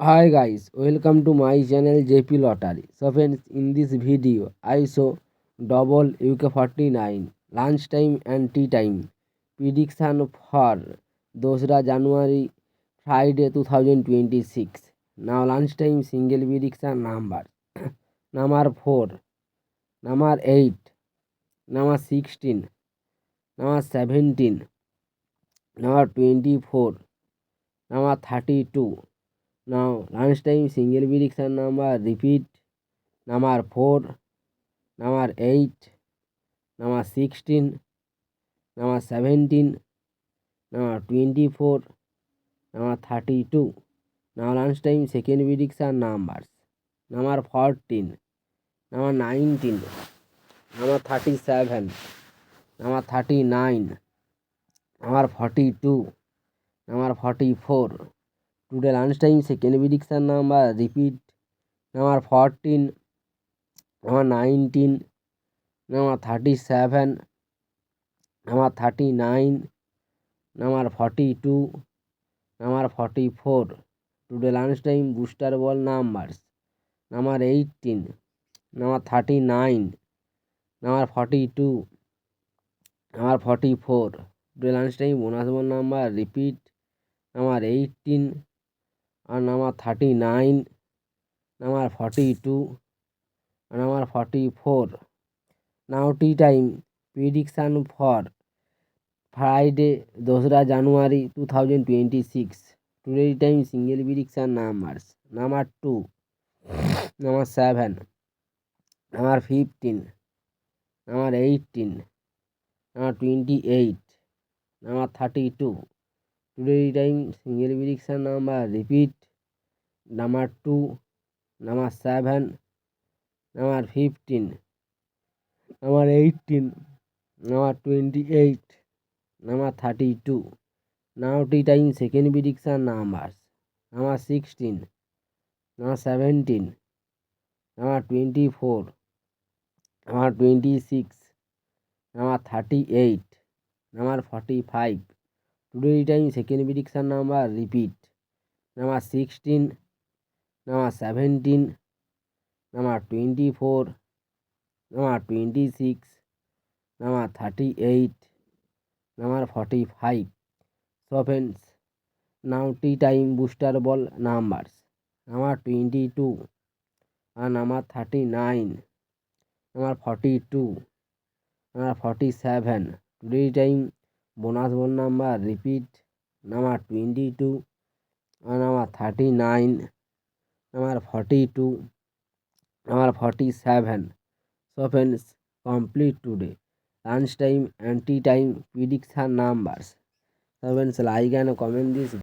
Hi guys, welcome to my channel JP Lottery. So friends, in this video I show double UK49 lunch time and tea time prediction for 2রা January Friday 2026. Now lunch time single prediction number number 4, number 8, number 16, number 17, number 24, number 32. Now lunchtime single prediction number repeat number 4, number 8, number 16, number 17, number 24, number 32. Now lunchtime second prediction numbers number 14, number 19, number 37, number 39, number 42, number 44. Today lunchtime second prediction number repeat number 14, number 19, number 37, number 39, number 42, number 44. Today lunchtime booster ball numbers number 18, number 39, number 42, number 44. Today lunchtime bonus ball number repeat number 18 and number 39, number 42, and number 44. Now tea time prediction for Friday 2রা January 2026. Today time single prediction numbers number 2, number 7, number 15, number 18, number 28, number 32. Today time single prediction number repeat number 2, number 7, number 15, number 18, number 28, number 32. Now tea time second prediction numbers number 16, number 17, number 24, number 26, number 38, number 45. Today time second prediction number repeat number 16, number 17, number 24, number 26, number 38, number 45. So friends, now tea time booster ball numbers number 22 and number 39, number 42, number 47. Today time bonus ball number repeat number 22 and number 39, number 42, number 47. So friends, complete today lunch time and tea time prediction numbers. So friends, like and comment this